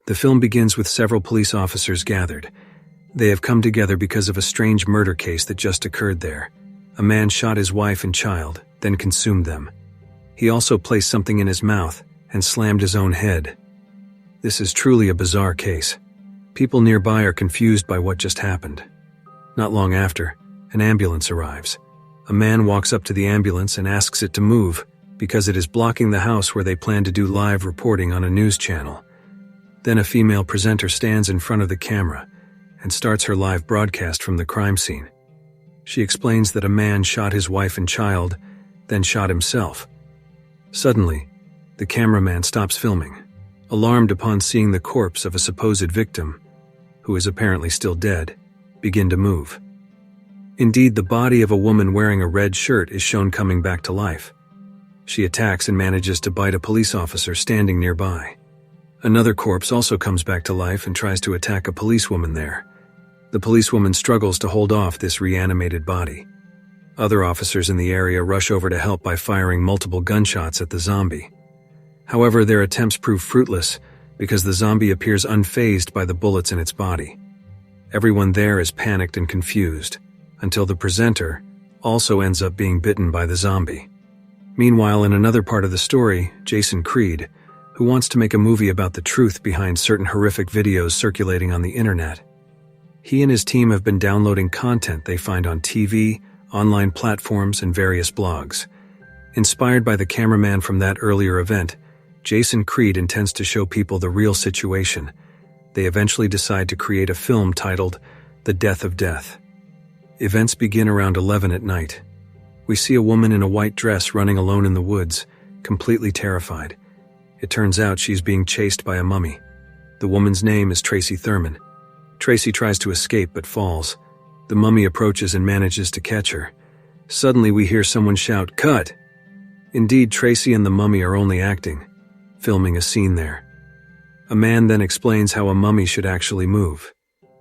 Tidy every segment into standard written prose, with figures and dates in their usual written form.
The film begins with several police officers gathered. They have come together because of a strange murder case that just occurred there. A man shot his wife and child, then consumed them. He also placed something in his mouth and slammed his own head. This is truly a bizarre case. People nearby are confused by what just happened. Not long after, an ambulance arrives. A man walks up to the ambulance and asks it to move because it is blocking the house where they plan to do live reporting on a news channel. Then a female presenter stands in front of the camera and starts her live broadcast from the crime scene. She explains that a man shot his wife and child, then shot himself. Suddenly, the cameraman stops filming, alarmed upon seeing the corpse of a supposed victim, who is apparently still dead, begin to move. Indeed, the body of a woman wearing a red shirt is shown coming back to life. She attacks and manages to bite a police officer standing nearby. Another corpse also comes back to life and tries to attack a policewoman there. The policewoman struggles to hold off this reanimated body. Other officers in the area rush over to help by firing multiple gunshots at the zombie. However, their attempts prove fruitless because the zombie appears unfazed by the bullets in its body. Everyone there is panicked and confused, until the presenter also ends up being bitten by the zombie. Meanwhile, in another part of the story, Jason Creed, who wants to make a movie about the truth behind certain horrific videos circulating on the internet. He and his team have been downloading content they find on TV, online platforms, and various blogs. Inspired by the cameraman from that earlier event, Jason Creed intends to show people the real situation. They eventually decide to create a film titled The Death of Death. Events begin around 11 at night. We see a woman in a white dress running alone in the woods, completely terrified. It turns out she's being chased by a mummy. The woman's name is Tracy Thurman. Tracy tries to escape but falls. The mummy approaches and manages to catch her. Suddenly we hear someone shout, "Cut!" Indeed, Tracy and the mummy are only acting, filming a scene there. A man then explains how a mummy should actually move.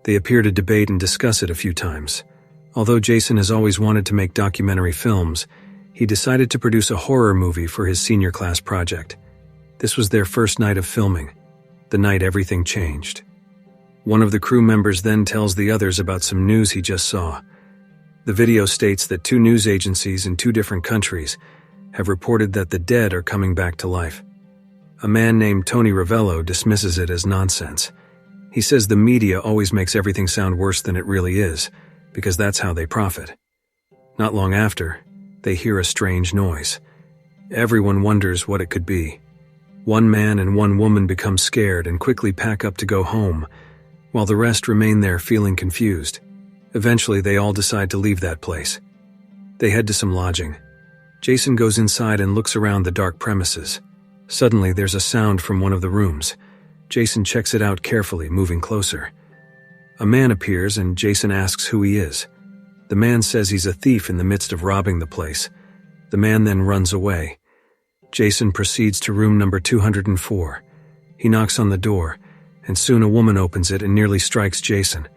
They appear to debate and discuss it a few times. Although Jason has always wanted to make documentary films, he decided to produce a horror movie for his senior class project. This was their first night of filming, the night everything changed. One of the crew members then tells the others about some news he just saw. The video states that 2 news agencies in 2 different countries have reported that the dead are coming back to life. A man named Tony Ravello dismisses it as nonsense. He says the media always makes everything sound worse than it really is, because that's how they profit. Not long after, they hear a strange noise. Everyone wonders what it could be. One man and one woman become scared and quickly pack up to go home, while the rest remain there feeling confused. Eventually, they all decide to leave that place. They head to some lodging. Jason goes inside and looks around the dark premises. Suddenly, there's a sound from one of the rooms. Jason checks it out carefully, moving closer. A man appears and Jason asks who he is. The man says he's a thief in the midst of robbing the place. The man then runs away. Jason proceeds to room number 204. He knocks on the door, and soon a woman opens it and nearly strikes Jason.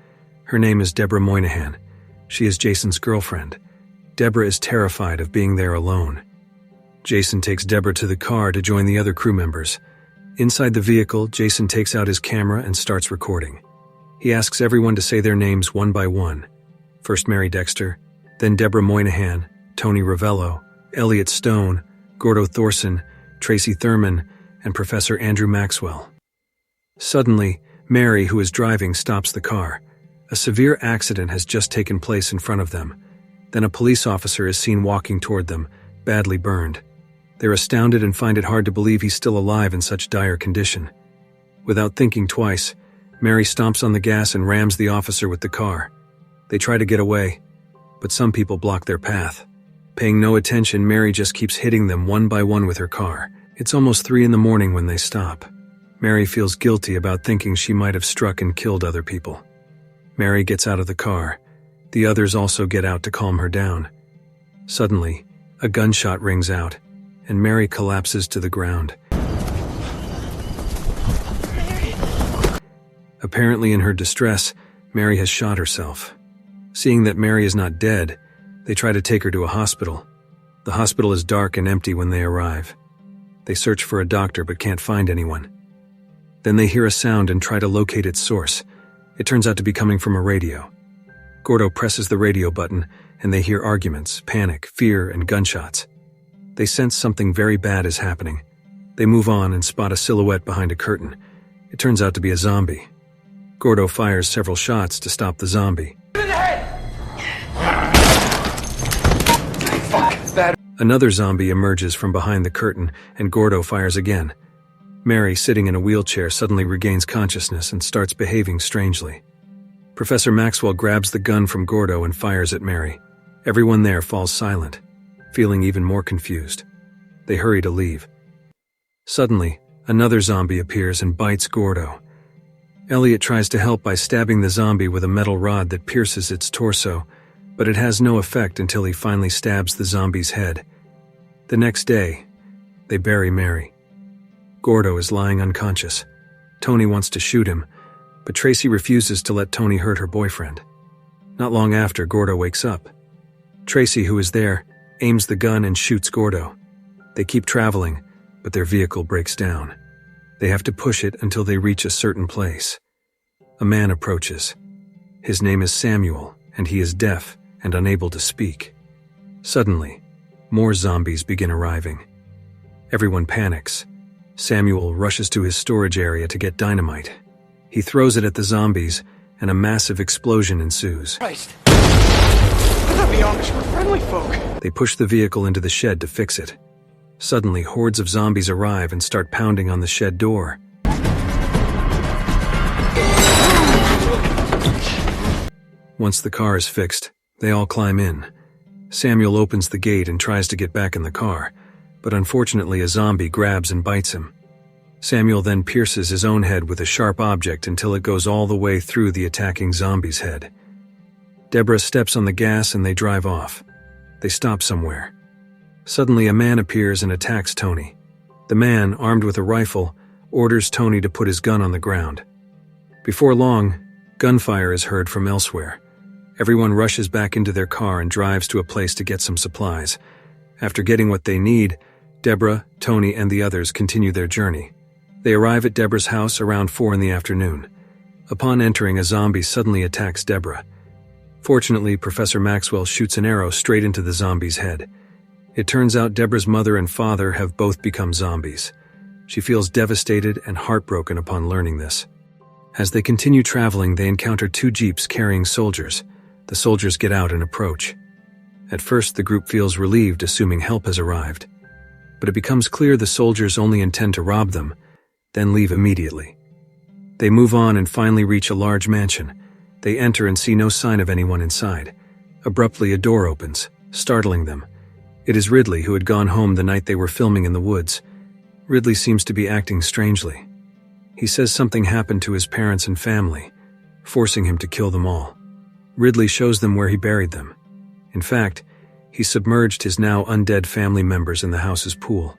Her name is Deborah Moynihan. She is Jason's girlfriend. Deborah is terrified of being there alone. Jason takes Deborah to the car to join the other crew members. Inside the vehicle, Jason takes out his camera and starts recording. He asks everyone to say their names one by one. First Mary Dexter, then Deborah Moynihan, Tony Ravello, Elliot Stone, Gordo Thorson, Tracy Thurman, and Professor Andrew Maxwell. Suddenly, Mary, who is driving, stops the car. A severe accident has just taken place in front of them. Then a police officer is seen walking toward them, badly burned. They're astounded and find it hard to believe he's still alive in such dire condition. Without thinking twice, Mary stomps on the gas and rams the officer with the car. They try to get away, but some people block their path. Paying no attention, Mary just keeps hitting them one by one with her car. It's almost 3 in the morning when they stop. Mary feels guilty about thinking she might have struck and killed other people. Mary gets out of the car. The others also get out to calm her down. Suddenly, a gunshot rings out, and Mary collapses to the ground. Apparently in her distress, Mary has shot herself. Seeing that Mary is not dead, they try to take her to a hospital. The hospital is dark and empty when they arrive. They search for a doctor but can't find anyone. Then they hear a sound and try to locate its source. It turns out to be coming from a radio. Gordo presses the radio button, and they hear arguments, panic, fear, and gunshots. They sense something very bad is happening. They move on and spot a silhouette behind a curtain. It turns out to be a zombie. Gordo fires several shots to stop the zombie. Another zombie emerges from behind the curtain, and Gordo fires again. Mary, sitting in a wheelchair, suddenly regains consciousness and starts behaving strangely. Professor Maxwell grabs the gun from Gordo and fires at Mary. Everyone there falls silent, feeling even more confused. They hurry to leave. Suddenly, another zombie appears and bites Gordo. Elliot tries to help by stabbing the zombie with a metal rod that pierces its torso, but it has no effect until he finally stabs the zombie's head. The next day, they bury Mary. Gordo is lying unconscious. Tony wants to shoot him, but Tracy refuses to let Tony hurt her boyfriend. Not long after, Gordo wakes up. Tracy, who is there, aims the gun and shoots Gordo. They keep traveling, but their vehicle breaks down. They have to push it until they reach a certain place. A man approaches. His name is Samuel, and he is deaf and unable to speak. Suddenly, more zombies begin arriving. Everyone panics. Samuel rushes to his storage area to get dynamite. He throws it at the zombies, and a massive explosion ensues. Christ. I thought the Amish were friendly folk. They push the vehicle into the shed to fix it. Suddenly, hordes of zombies arrive and start pounding on the shed door. Once the car is fixed, they all climb in. Samuel opens the gate and tries to get back in the car, but unfortunately a zombie grabs and bites him. Samuel then pierces his own head with a sharp object until it goes all the way through the attacking zombie's head. Deborah steps on the gas and they drive off. They stop somewhere. Suddenly a man appears and attacks Tony. The man, armed with a rifle, orders Tony to put his gun on the ground. Before long, gunfire is heard from elsewhere. Everyone rushes back into their car and drives to a place to get some supplies. After getting what they need, Deborah, Tony, and the others continue their journey. They arrive at Deborah's house around 4 p.m. Upon entering, a zombie suddenly attacks Deborah. Fortunately, Professor Maxwell shoots an arrow straight into the zombie's head. It turns out Deborah's mother and father have both become zombies. She feels devastated and heartbroken upon learning this. As they continue traveling, they encounter 2 jeeps carrying soldiers. The soldiers get out and approach. At first, the group feels relieved, assuming help has arrived. But it becomes clear the soldiers only intend to rob them, then leave immediately. They move on and finally reach a large mansion. They enter and see no sign of anyone inside. Abruptly, a door opens, startling them. It is Ridley, who had gone home the night they were filming in the woods. Ridley seems to be acting strangely. He says something happened to his parents and family, forcing him to kill them all. Ridley shows them where he buried them. In fact, he submerged his now undead family members in the house's pool.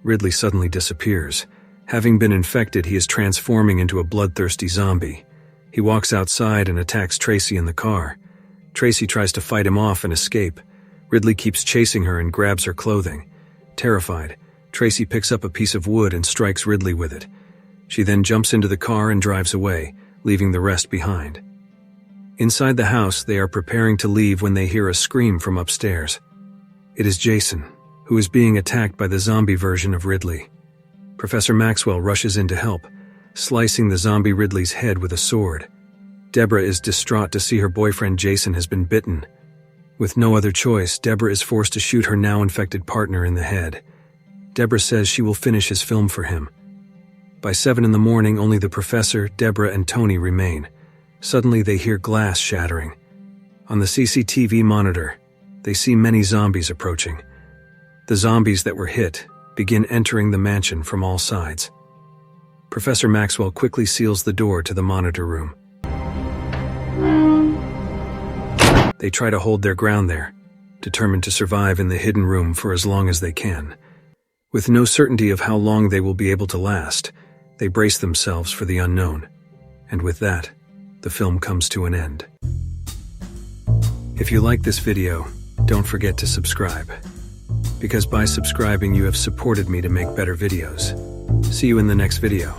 Ridley suddenly disappears. Having been infected, he is transforming into a bloodthirsty zombie. He walks outside and attacks Tracy in the car. Tracy tries to fight him off and escape. Ridley keeps chasing her and grabs her clothing. Terrified, Tracy picks up a piece of wood and strikes Ridley with it. She then jumps into the car and drives away, leaving the rest behind. Inside the house, they are preparing to leave when they hear a scream from upstairs. It is Jason, who is being attacked by the zombie version of Ridley. Professor Maxwell rushes in to help, slicing the zombie Ridley's head with a sword. Deborah is distraught to see her boyfriend Jason has been bitten. With no other choice, Deborah is forced to shoot her now infected partner in the head. Deborah says she will finish his film for him. By 7 a.m, only the professor, Deborah, and Tony remain. Suddenly, they hear glass shattering. On the CCTV monitor, they see many zombies approaching. The zombies that were hit begin entering the mansion from all sides. Professor Maxwell quickly seals the door to the monitor room. They try to hold their ground there, determined to survive in the hidden room for as long as they can. With no certainty of how long they will be able to last, they brace themselves for the unknown. And with that, the film comes to an end. If you like this video, don't forget to subscribe. Because by subscribing, you have supported me to make better videos. See you in the next video.